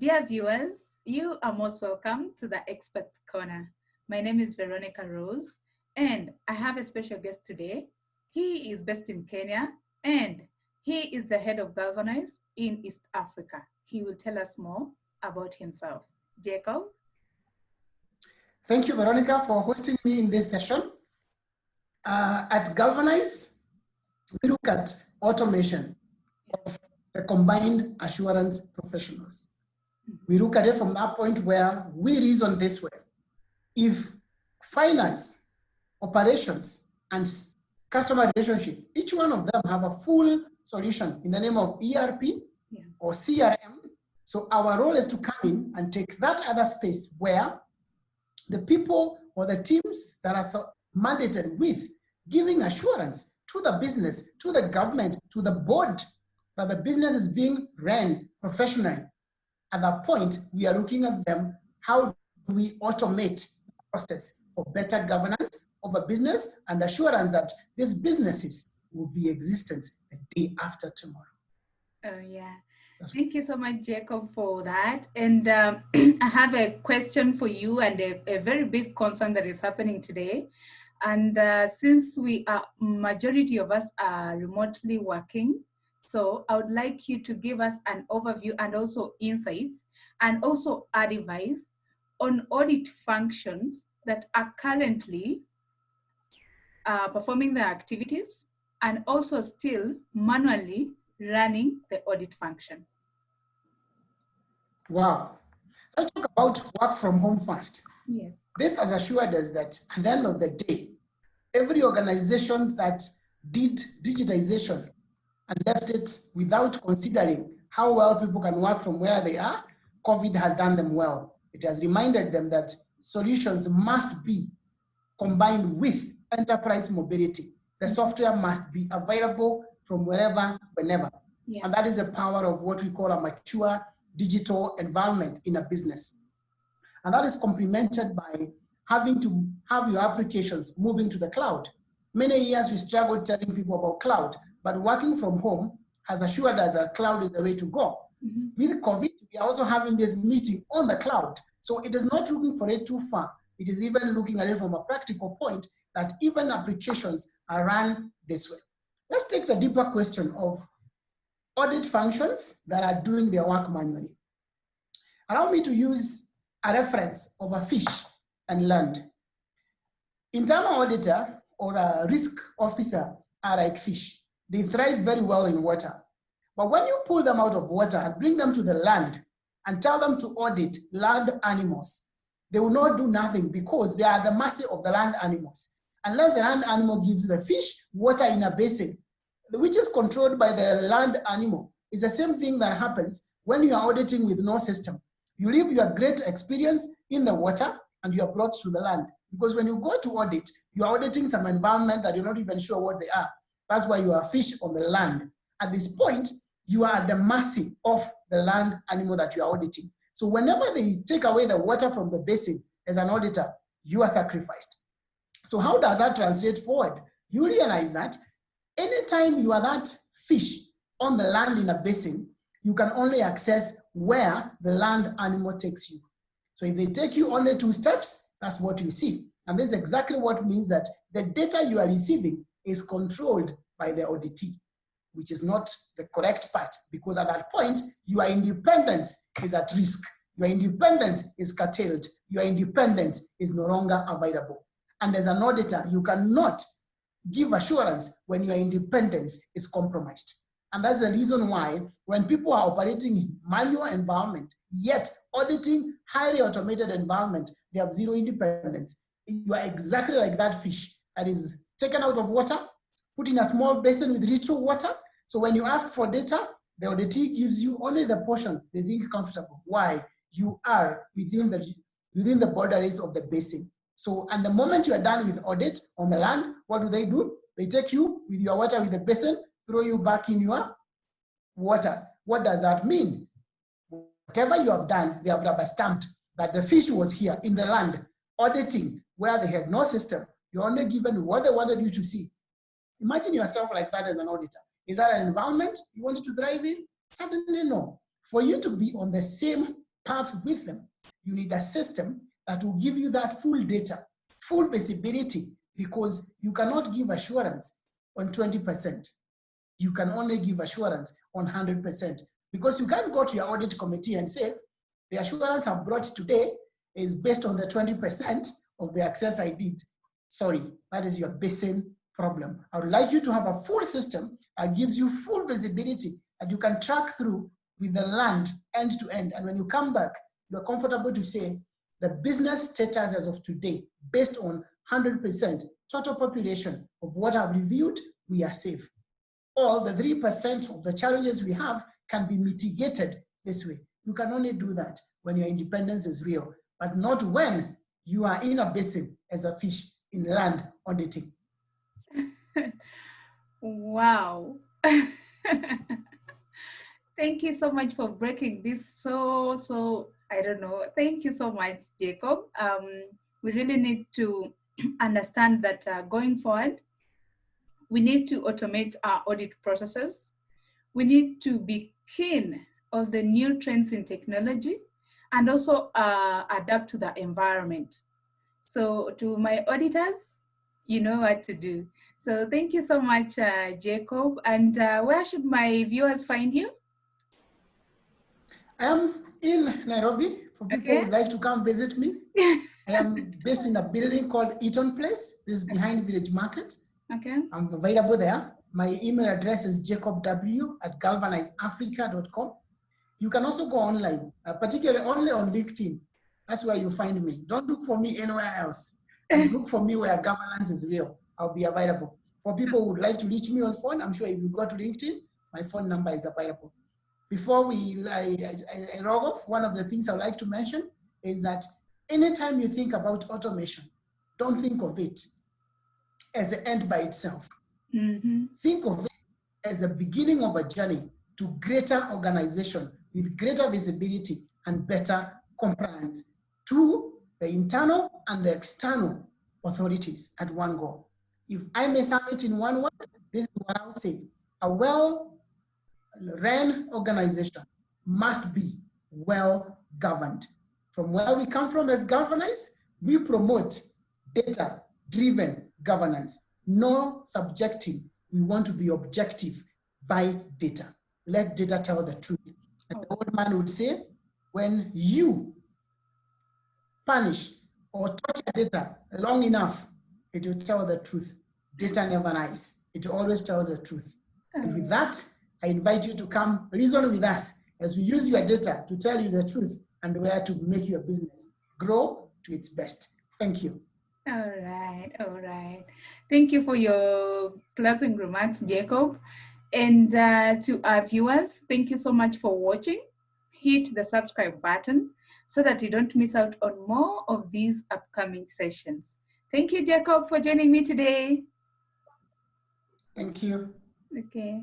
Dear viewers, you are most welcome to the Experts Corner. My name is Veronica Rose, and I have a special guest today. He is based in Kenya, and he is the head of Galvanize in East Africa. He will tell us more about himself. Jacob? Thank you, Veronica, for hosting me in this session. At Galvanize, we look at automation of the combined assurance professionals. We look at it from that point where we reason this way. If finance, operations, and customer relationship, each one of them have a full solution in the name of ERP or CRM, so our role is to come in and take that other space where the people or the teams that are mandated with giving assurance to the business, to the government, to the board, that the business is being ran professionally. At that point, we are looking at them, how do we automate the process for better governance of a business and assurance that these businesses will be existent the day after tomorrow. Oh, yeah. Thank you so much, Jacob, for that. And I have a question for you and a very big concern that is happening today. And since majority of us are remotely working, so I would like you to give us an overview and also insights and also advice on audit functions that are currently performing their activities and also still manually running the audit function. Wow. Let's talk about work from home first. Yes. This has assured us that at the end of the day, every organization that did digitization and left it without considering how well people can work from where they are, COVID has done them well. It has reminded them that solutions must be combined with enterprise mobility. The software must be available from wherever, whenever. Yeah. And that is the power of what we call a mature digital environment in a business. And that is complemented by having to have your applications moving to the cloud. Many years we struggled telling people about cloud, but working from home has assured us that cloud is the way to go. Mm-hmm. With COVID, we are also having this meeting on the cloud. So it is not looking for it too far. It is even looking at it from a practical point that even applications are run this way. Let's take the deeper question of audit functions that are doing their work manually. Allow me to use a reference of a fish and land. Internal auditor or a risk officer are like fish. They thrive very well in water. But when you pull them out of water and bring them to the land and tell them to audit land animals, they will not do nothing because they are the mercy of the land animals. Unless the land animal gives the fish water in a basin, which is controlled by the land animal. It's the same thing that happens when you are auditing with no system. You leave your great experience in the water and you are brought to the land. Because when you go to audit, you are auditing some environment that you're not even sure what they are. That's why you are fish on the land. At this point, you are at the mercy of the land animal that you are auditing. So whenever they take away the water from the basin as an auditor, you are sacrificed. So how does that translate forward? You realize that anytime you are that fish on the land in a basin, you can only access where the land animal takes you. So if they take you only 2 steps, that's what you see. And this is exactly what means that the data you are receiving is controlled by the auditee, which is not the correct part, because at that point, your independence is at risk. Your independence is curtailed. Your independence is no longer available. And as an auditor, you cannot give assurance when your independence is compromised. And that's the reason why when people are operating in manual environment, yet auditing highly automated environment, they have zero independence. You are exactly like that fish that is taken out of water, put in a small basin with little water. So when you ask for data, the auditee gives you only the portion they think comfortable. Why? You are within the boundaries of the basin. So, and the moment you are done with audit on the land, what do? They take you with your water with the basin, throw you back in your water. What does that mean? Whatever you have done, they have rubber stamped that the fish was here in the land, auditing where they had no system. You're only given what they wanted you to see. Imagine yourself like that as an auditor. Is that an environment you wanted to thrive in? Certainly no. For you to be on the same path with them. You need a system that will give you that full data, full visibility, because you cannot give assurance on 20%. You can only give assurance on 100%, because you can't go to your audit committee and say, the assurance I've brought today is based on the 20% of the access I did. Sorry, that is your basin problem. I would like you to have a full system that gives you full visibility that you can track through with the land end to end. And when you come back, you're comfortable to say the business status as of today, based on 100% total population of what I've reviewed, we are safe. Or the 3% of the challenges we have can be mitigated this way. You can only do that when your independence is real, but not when you are in a basin as a fish in land auditing. Wow. Thank you so much for breaking this so I don't know. Thank you so much, Jacob. We really need to understand that going forward, we need to automate our audit processes. We need to be keen on the new trends in technology and also adapt to the environment. So to my auditors, you know what to do. So thank you so much, Jacob. And where should my viewers find you? I am in Nairobi for people who would like to come visit me. I am based in a building called Eaton Place. This is behind Village Market. Okay. I'm available there. My email address is jacobw@galvanizeafrica.com. You can also go online, particularly only on LinkedIn. That's where you find me. Don't look for me anywhere else. And look for me where governance is real. I'll be available. For people who would like to reach me on phone, I'm sure if you go to LinkedIn, my phone number is available. Before I log off, one of the things I would like to mention is that anytime you think about automation, don't think of it as the end by itself. Mm-hmm. Think of it as the beginning of a journey to greater organization with greater visibility and better compliance to the internal and the external authorities at one go. If I may sum it in one word, this is what I would say. A well-run organization must be well-governed. From where we come from as governors, we promote data-driven governance, no subjective. We want to be objective by data. Let data tell the truth. As the old man would say, when you punish or torture data long enough, it will tell the truth. Data never lies. It always tells the truth. And with that, I invite you to come reason with us as we use your data to tell you the truth and where to make your business grow to its best. Thank you. All right, all right. Thank you for your closing remarks, Jacob. And to our viewers, thank you so much for watching. Hit the subscribe button so that you don't miss out on more of these upcoming sessions. Thank you, Jacob, for joining me today. Thank you. Okay.